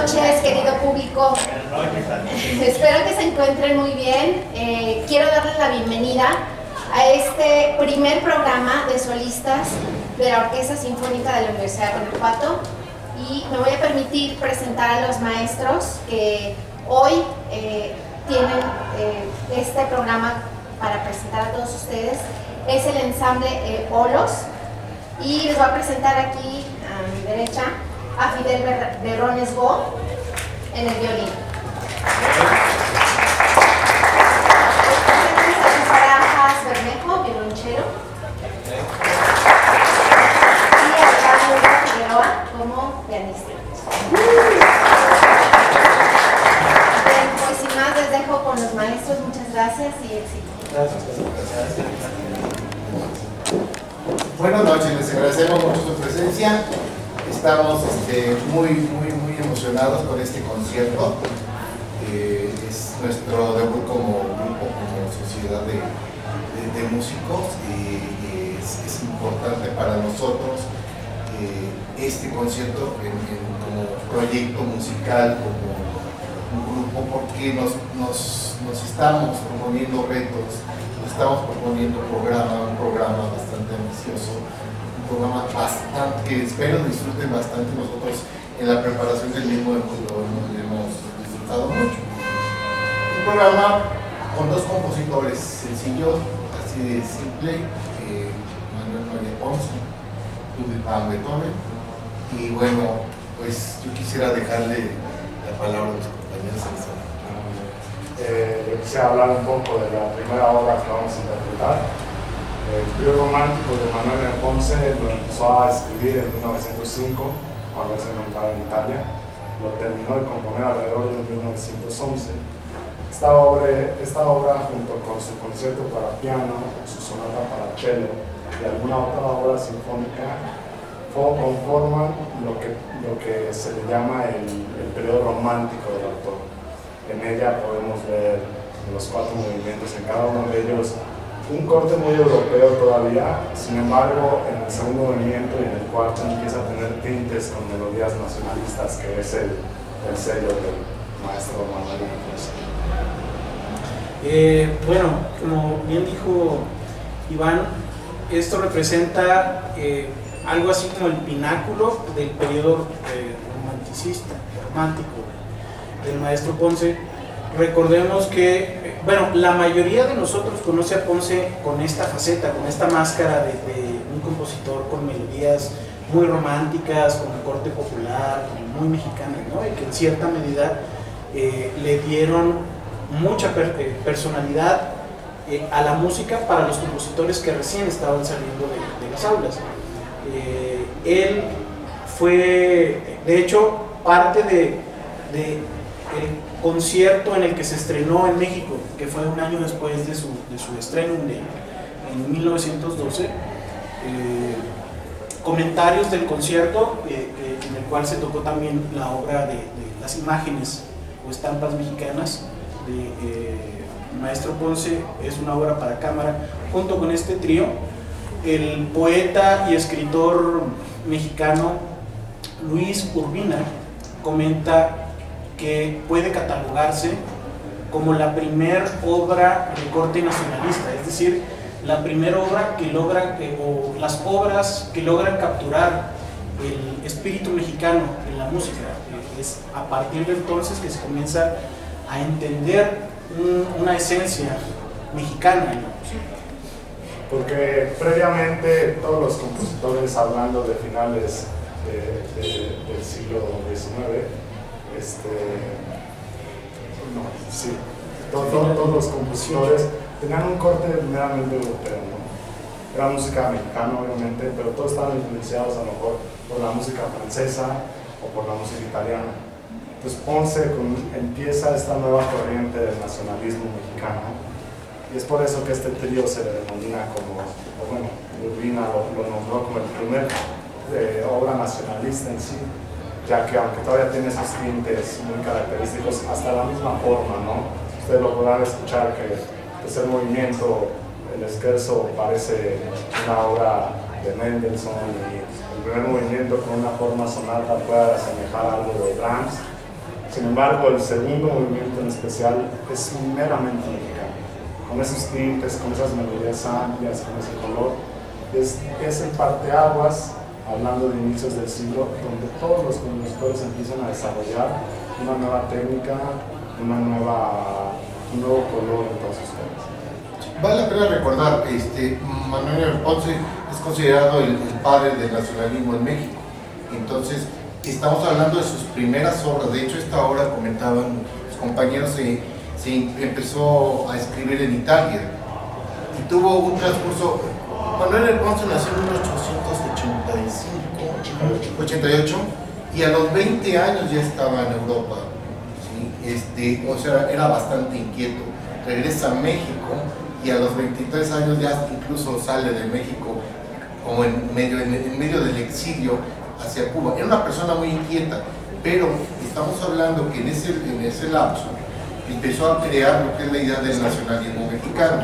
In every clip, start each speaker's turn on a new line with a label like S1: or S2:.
S1: noches, querido público. Espero que se encuentren muy bien. Quiero darles la bienvenida a este primer programa de solistas de la Orquesta Sinfónica de la Universidad de Guanajuato, y me voy a permitir presentar a los maestros que hoy tienen este programa para presentar a todos ustedes. Es el ensamble Olos, y les voy a presentar aquí a mi derecha a Fidel Berrones Go en el violín. Barajas Bermejo, violonchero. Y a Carlos Figueroa como pianista. Bien, pues sin más les dejo con los maestros. Muchas gracias y éxito.
S2: Gracias. Buenas noches, les agradecemos mucho su presencia. Estamos muy emocionados con este concierto. Es nuestro debut como grupo, como sociedad de músicos, y es importante para nosotros este concierto como proyecto musical, como un grupo, porque nos estamos proponiendo retos, nos estamos proponiendo un programa bastante ambicioso, un programa bastante que espero disfruten bastante. Nosotros en la preparación del mismo lo hemos disfrutado mucho. Un programa con dos compositores sencillos, así de simple, Manuel María Ponce, Ludwig van Beethoven. Y bueno, pues yo quisiera dejarle la palabra a los compañeros en esta.
S3: Yo quisiera hablar un poco de la primera obra que vamos a interpretar. El trío romántico de Manuel Ponce lo empezó a escribir en 1905, cuando él se encontraba en Italia. Lo terminó de componer alrededor de 1911. Esta obra, junto con su concierto para piano, su sonata para cello y alguna otra obra sinfónica, conforman lo que se le llama el periodo romántico del autor. En ella podemos ver los 4 movimientos, en cada uno de ellos un corte muy europeo todavía. Sin embargo, en el segundo movimiento y en el cuarto empieza a tener tintes con melodías nacionalistas, que es el sello del maestro Manuel Ponce.
S4: Bueno, como bien dijo Iván, esto representa algo así como el pináculo del periodo romántico del maestro Ponce. Recordemos que, bueno, la mayoría de nosotros conoce a Ponce con esta faceta, con esta máscara de un compositor con melodías muy románticas, con un corte popular, muy mexicana, ¿no? Y que en cierta medida le dieron mucha personalidad a la música para los compositores que recién estaban saliendo de las aulas. Él fue, de hecho, parte del concierto en el que se estrenó en México, que fue un año después de su estreno en 1912. Comentarios del concierto, en el cual se tocó también la obra de las imágenes o estampas mexicanas de maestro Ponce. Es una obra para cámara junto con este trío. El poeta y escritor mexicano Luis Urbina comenta que puede catalogarse como la primera obra de corte nacionalista, es decir, la primera obra que logra, o las obras que logran capturar el espíritu mexicano en la música. Es a partir de entonces que se comienza a entender una esencia mexicana en la música.
S3: Porque previamente todos los compositores, hablando de finales del siglo XIX, todos los compositores tenían un corte meramente europeo, ¿no? Era música mexicana, obviamente, pero todos estaban influenciados a lo mejor por la música francesa o por la música italiana. Entonces Ponce empieza esta nueva corriente del nacionalismo mexicano, y es por eso que este trío se le denomina como, bueno, Urbina lo nombró como el primer obra nacionalista en sí, ya que aunque todavía tiene esos tintes muy característicos, hasta la misma forma, ¿no? Ustedes lo podrán escuchar que el movimiento, el scherzo, parece una obra de Mendelssohn, y el primer movimiento con una forma sonata puede asemejar algo de Brahms, Sin embargo, el segundo movimiento en especial es meramente mexicano, con esos tintes, con esas melodías amplias, con ese color. Es el parteaguas, hablando de inicios del siglo, donde todos los compositores empiezan a desarrollar una nueva técnica, un nuevo color en todos sus temas.
S2: Vale la pena recordar, Manuel Ponce es considerado el padre del nacionalismo en México. Entonces, estamos hablando de sus primeras obras. De hecho, esta obra, comentaban los compañeros, se empezó a escribir en Italia y tuvo un transcurso. Manuel Ponce nació en 1888 y a los 20 años ya estaba en Europa, ¿sí? O sea, era bastante inquieto. Regresa a México y a los 23 años ya incluso sale de México como en medio del exilio hacia Cuba. Era una persona muy inquieta, pero estamos hablando que en ese lapso empezó a crear lo que es la idea del nacionalismo mexicano.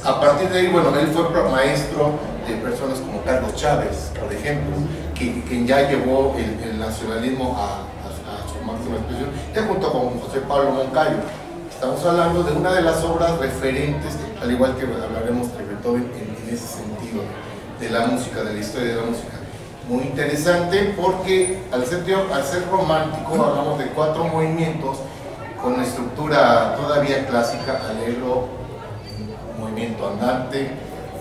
S2: A partir de ahí, bueno, él fue maestro de personas como Carlos Chávez, por ejemplo, quien ya llevó el nacionalismo a su máxima expresión, y junto con José Pablo Moncayo. Estamos hablando de una de las obras referentes, al igual que hablaremos de Beethoven en ese sentido, de la música, de la historia de la música. Muy interesante porque al ser romántico hablamos de 4 movimientos con estructura todavía clásica: allegro, un movimiento andante,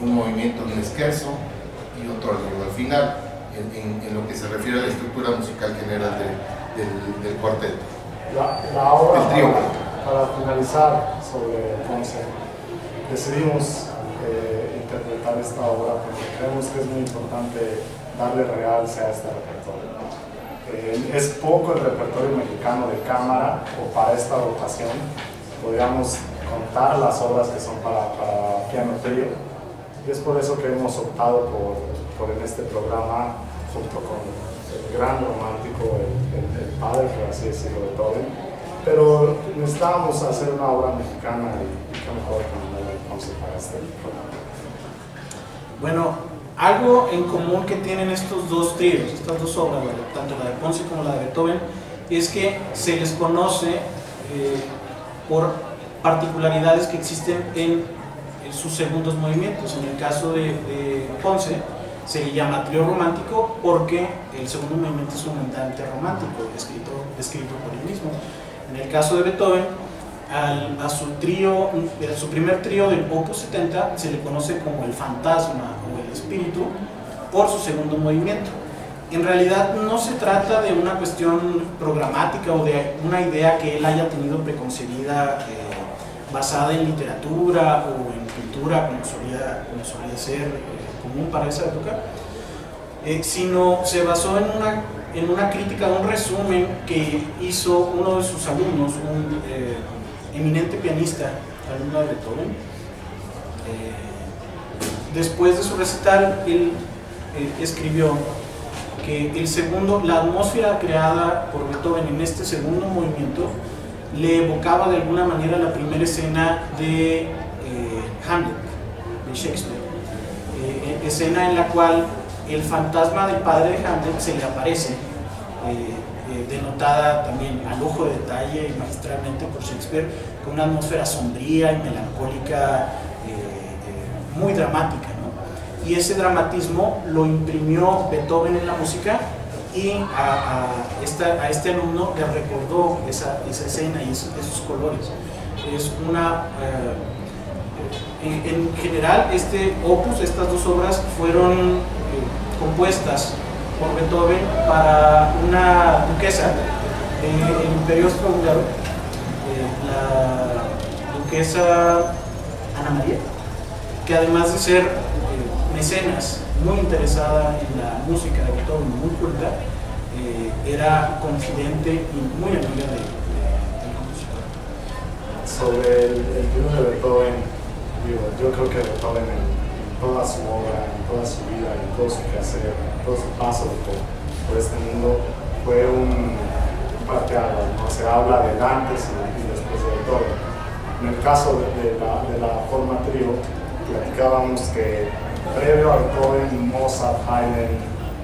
S2: un movimiento en un scherzo y otro allegro al final, en lo que se refiere a la estructura musical general del cuarteto.
S3: La obra,
S2: el trío.
S3: Para finalizar sobre Ponce, decidimos interpretar esta obra porque creemos que es muy importante darle realce a este repertorio. Es poco el repertorio mexicano de cámara, o para esta ocasión podríamos contar las obras que son para piano trío, y es por eso que hemos optado por en este programa, junto con el gran romántico, el padre, por así decirlo, de Beethoven, pero necesitábamos hacer una obra mexicana y qué mejor que Manuel Ponce para este programa.
S4: Bueno, algo en común que tienen estos dos tríos, estas dos obras, tanto la de Ponce como la de Beethoven, es que se les conoce por particularidades que existen en sus segundos movimientos. En el caso de Ponce se le llama trío romántico porque el segundo movimiento es un andante romántico escrito por él mismo. En el caso de Beethoven, a su primer trío del Opus 70 se le conoce como el fantasma o el espíritu por su segundo movimiento. En realidad no se trata de una cuestión programática o de una idea que él haya tenido preconcebida basada en literatura o en pintura, como solía ser común para esa época, sino se basó en una crítica, un resumen que hizo uno de sus alumnos, un eminente pianista, alumno de Beethoven. Después de su recital, él escribió que la atmósfera creada por Beethoven en este segundo movimiento le evocaba de alguna manera la primera escena de Hamlet, de Shakespeare, escena en la cual el fantasma del padre de Hamlet se le aparece, denotada también al ojo de detalle y magistralmente por Shakespeare, con una atmósfera sombría y melancólica, muy dramática, ¿no? Y ese dramatismo lo imprimió Beethoven en la música, y a este alumno le recordó esa escena y esos colores. Es en general, este opus, estas dos obras fueron compuestas por Beethoven para una duquesa del Imperio Austrohúngaro, la duquesa Ana María, que además de ser mecenas, muy interesada en la música de Beethoven, muy culta, era confidente y muy amiga del compositor.
S3: Sobre el trío de Beethoven, yo creo que Beethoven en toda su obra, en toda su vida, en todo su quehacer, en todo su paso por este mundo, fue un parteaguas, ¿no? Se habla de antes y después de Beethoven. En el caso de la forma trío, platicábamos que previo a Beethoven, Mozart, Haydn,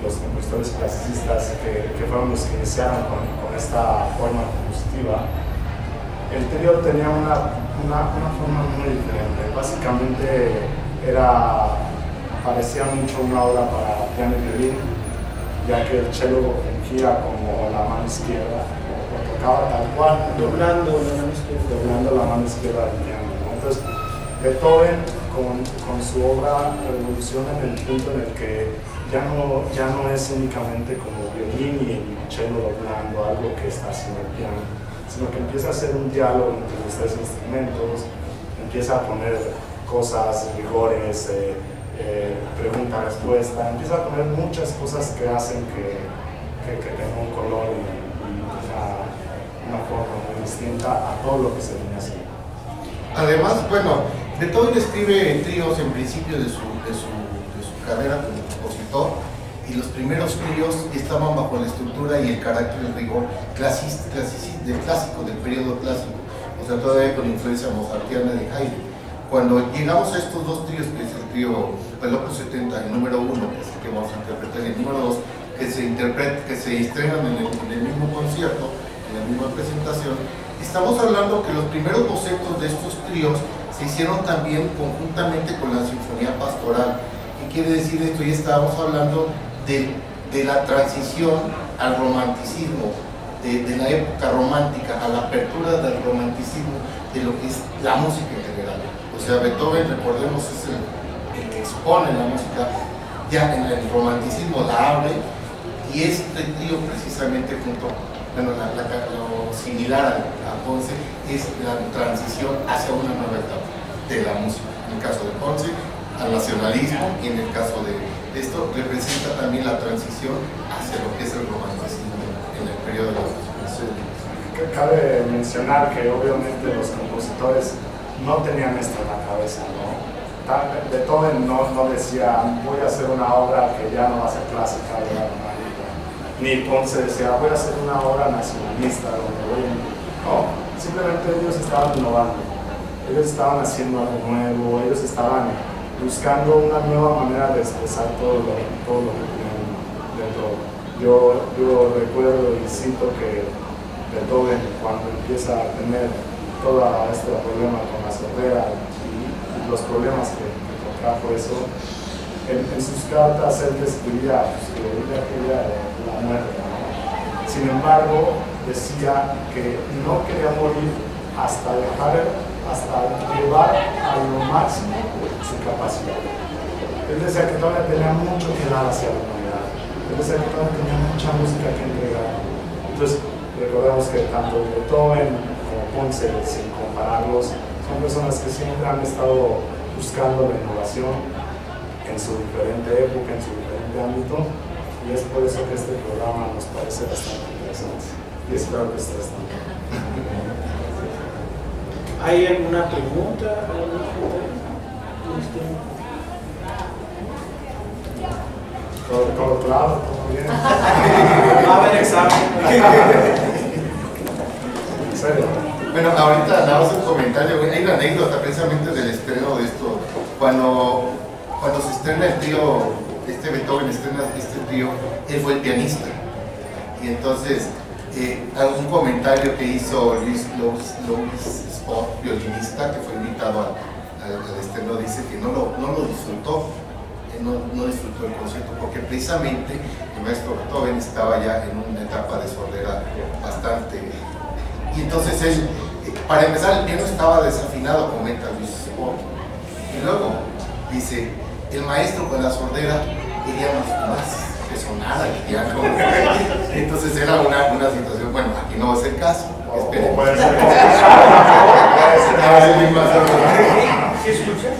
S3: los compositores clasicistas que fueron los que iniciaron con esta forma compositiva, el trío tenía una forma muy diferente. Básicamente parecía mucho una obra para piano y violín, ya que el cello fungía como la mano izquierda, o tocaba tal cual,
S4: doblando la mano izquierda
S3: del piano, ¿no? Entonces, Beethoven con su obra revoluciona en el punto en el que ya no es únicamente como violín y el cello doblando algo que está haciendo el piano, sino que empieza a hacer un diálogo entre los tres instrumentos, empieza a poner cosas, rigores, pregunta-respuesta, empieza a poner muchas cosas que hacen que tenga un color y una forma muy distinta a todo lo que se viene haciendo.
S2: Además, bueno, Beethoven escribe tríos en principio de su carrera como compositor, y los primeros tríos estaban bajo la estructura y el carácter del rigor clásico, del periodo clásico, o sea, todavía con influencia mozartiana de Haydn. Cuando llegamos a estos dos tríos, que es el trío del Opus 70, el número 1, que es el que vamos a interpretar, y el número 2, que se estrenan en el mismo concierto, en la misma presentación, estamos hablando que los primeros bocetos de estos tríos se hicieron también conjuntamente con la Sinfonía Pastoral. ¿Qué quiere decir esto? Ya estábamos hablando de la transición al romanticismo, de la época romántica a la apertura del romanticismo, de lo que es la música en general. O sea, Beethoven, recordemos, es el que expone la música, ya en el romanticismo la abre, y este trío precisamente lo similar a Ponce es la transición hacia una nueva etapa de la música. En el caso de Ponce, al nacionalismo, y en el caso de esto representa también la transición hacia lo que es el romanticismo en el periodo de la música.
S3: Cabe mencionar que obviamente los compositores no tenían esto en la cabeza, ¿no? Beethoven no decía, voy a hacer una obra que ya no va a ser clásica, ni Ponce decía, voy a hacer una obra nacionalista, no, simplemente ellos estaban innovando, ellos estaban haciendo algo nuevo, ellos estaban buscando una nueva manera de expresar todo lo que tenían dentro. Yo recuerdo y siento que Beethoven, cuando empieza a tener todo este problema con la sordera y los problemas que trajo eso, en sus cartas él describía que ella quería la muerte, ¿no? Sin embargo, decía que no quería morir hasta llevar a lo máximo su capacidad. Él decía que todavía tenía mucho que dar hacia la humanidad. Él decía que todavía tenía mucha música que entregar. Entonces, recordemos que tanto Beethoven como Ponce, sin compararlos, son personas que siempre han estado buscando la innovación en su diferente época, en su diferente ámbito, y es por eso que este programa nos parece bastante interesante. Y espero que estés también.
S4: ¿Hay alguna pregunta?
S3: Todo claro, todo bien.
S4: Va a haber examen.
S3: ¿En serio?
S2: Bueno, ahorita nada más un comentario. Hay una anécdota precisamente del estreno de esto. Cuando se estrena el trío, Beethoven estrena este trío, él fue el pianista. Y entonces, algún comentario que hizo Louis Spot, violinista, que fue invitado al estreno, dice que no lo disfrutó. No disfrutó el concierto porque precisamente el maestro Beethoven estaba ya en una etapa de sordera bastante, y entonces él, para empezar, el piano estaba desafinado, comenta Luis Sport, y luego dice, el maestro con la sordera quería más que sonara el piano. Entonces era una situación, bueno, aquí no es el caso, esperemos.
S3: Puede ser.
S5: ¿Sí escuchas?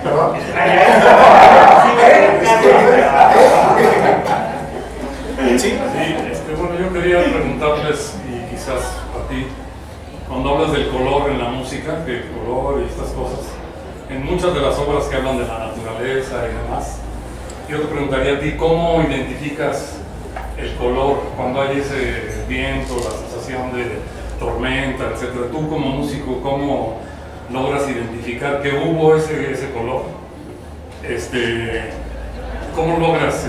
S3: ¿Perdón?
S4: Sí.
S5: Bueno, yo quería preguntarles, y quizás a ti, cuando hablas del color en la música, del color y estas cosas, en muchas de las obras que hablan de la naturaleza y demás, yo te preguntaría a ti, ¿cómo identificas el color cuando hay ese viento, la sensación de tormenta, etcétera? Tú como músico, ¿cómo logras identificar que hubo ese color? ¿Cómo logras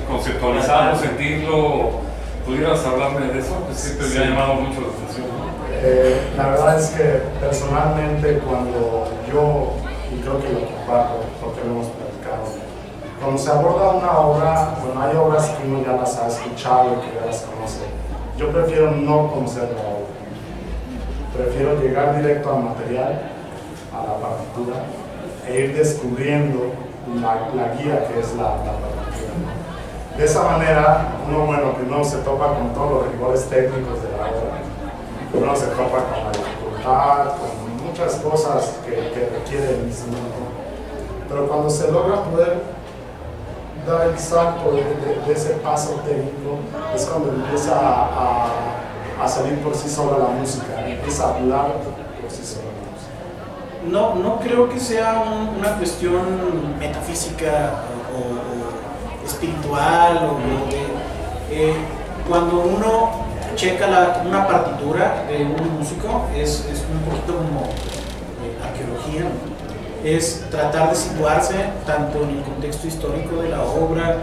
S5: conceptualizarlo, sentirlo? ¿Pudieras hablarme de eso? Que siempre me ha llamado mucho la atención, ¿no?
S3: La verdad es que personalmente cuando yo, y creo que lo comparto, porque lo hemos platicado, cuando se aborda una obra, bueno, hay obras que uno ya las ha escuchado y que ya las conoce. Yo prefiero no conocer la obra. Prefiero llegar directo al material, a la partitura, e ir descubriendo la guía que es la partitura. De esa manera, que no se topa con todos los rigores técnicos de la obra, uno se topa con la dificultad, con muchas cosas que requiere el instrumento. Pero cuando se logra poder dar el salto de ese paso técnico, es cuando empieza a salir por sí sola la música, empieza a hablar por sí sola la música.
S4: No creo que sea una cuestión metafísica o espiritual. Cuando uno checa una partitura de un músico, es un poquito como arqueología, ¿no? Es tratar de situarse tanto en el contexto histórico de la obra,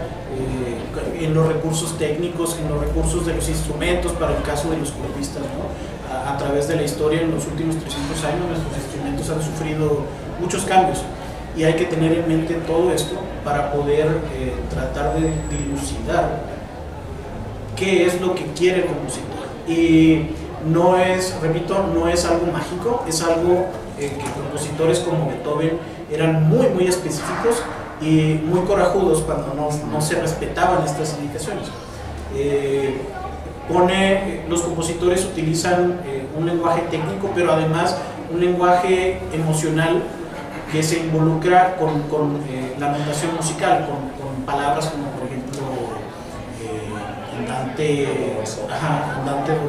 S4: en los recursos técnicos, en los recursos de los instrumentos, para el caso de los corpistas, ¿no? A través de la historia, en los últimos 300 años, nuestros instrumentos han sufrido muchos cambios y hay que tener en mente todo esto para poder tratar de dilucidar qué es lo que quiere el compositor. Y no es, repito, no es algo mágico, es algo que compositores como Beethoven eran muy específicos y muy corajudos cuando no se respetaban estas indicaciones. Los compositores utilizan un lenguaje técnico, pero además un lenguaje emocional que se involucra con la notación musical, con palabras como, por ejemplo, andante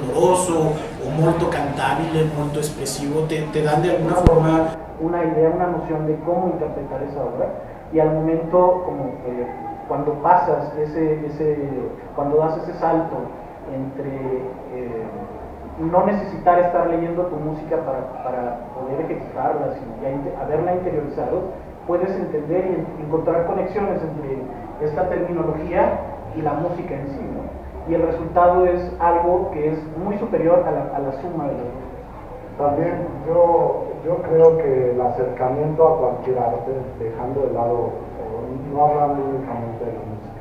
S4: doloroso o molto cantabile, molto expresivo. Te dan de alguna forma una idea, una noción de cómo interpretar esa obra, y al momento, como cuando pasas cuando das ese salto entre no necesitar estar leyendo tu música para poder ejecutarla, sino ya haberla interiorizado, puedes entender y encontrar conexiones entre esta terminología y la música en sí, ¿no? Y el resultado es algo que es muy superior a la suma de los dos.
S3: También yo creo que el acercamiento a cualquier arte, dejando de lado, no hablando únicamente de la música,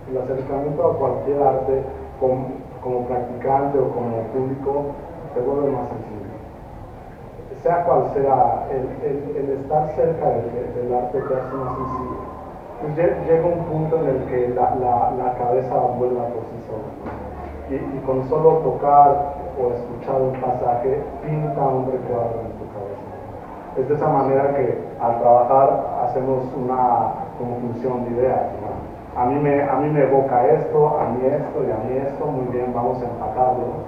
S3: el acercamiento a cualquier arte como practicante o como público se vuelve más sencillo. Sea cual sea, el estar cerca del arte te hace más sencillo. Pues llega un punto en el que la cabeza vuela por sí sola. Y con solo tocar o escuchar un pasaje, pinta un recuadro en tu cabeza. Es de esa manera que al trabajar hacemos una conjunción de ideas, ¿no? A mí me evoca esto, a mí esto y a mí esto, muy bien, vamos a empatarlo.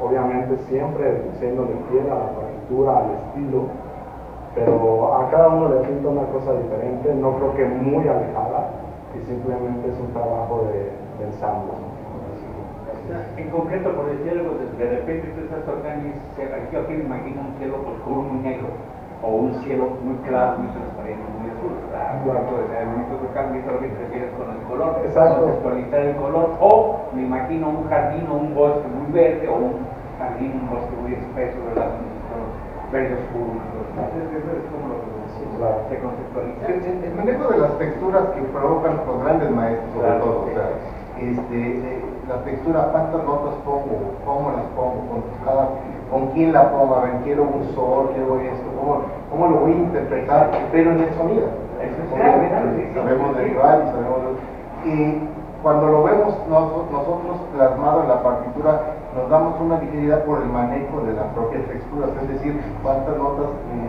S3: Obviamente siempre siendo fiel a la partitura, al estilo, pero a cada uno le pinta una cosa diferente, no creo que muy alejada, y simplemente es un trabajo de ensamble.
S6: En concreto, por decir algo, de repente tú estás tocando y yo aquí me imagino un cielo oscuro, muy negro, o un cielo muy claro, muy transparente, muy azul. El momento de tocar, eso lo que te refieres con el color, contextualizar el color, o me imagino un jardín o un bosque muy verde, o un jardín, un bosque muy espeso, ¿verdad? Verde oscuro. Entonces, eso es como lo que se conceptualiza.
S2: El manejo de las texturas que provocan los grandes maestros, sobre todo, o sea, la textura, cuántas notas pongo, cómo las pongo, con quién la pongo, a ver, quiero un sol, quiero esto, cómo lo voy a interpretar, pero en el sonido. Obviamente, sabemos derivar y sabemos. Y cuando lo vemos nosotros plasmado en la partitura, nos damos una ligereza por el manejo de las propias texturas, es decir, cuántas notas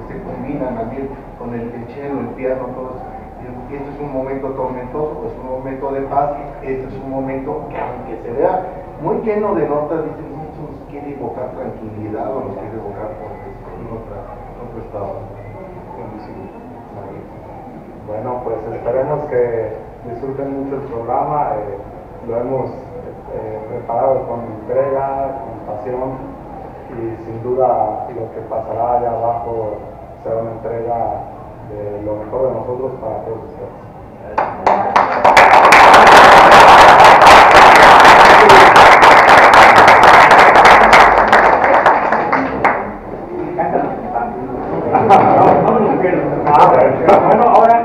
S2: se combinan también con el cello, el piano, todo eso. Este es un momento tormentoso, es un momento de paz, este es un momento que, aunque se vea muy lleno de notas, dicen, esto nos quiere evocar tranquilidad o nos quiere evocar otro estado.
S3: Bueno, pues esperemos que disfruten mucho el programa, lo hemos preparado con entrega, con pasión, y sin duda lo que pasará allá abajo será una entrega de lo mejor de nosotros para todos ustedes.
S6: No me lo pierdo. Bueno, ahora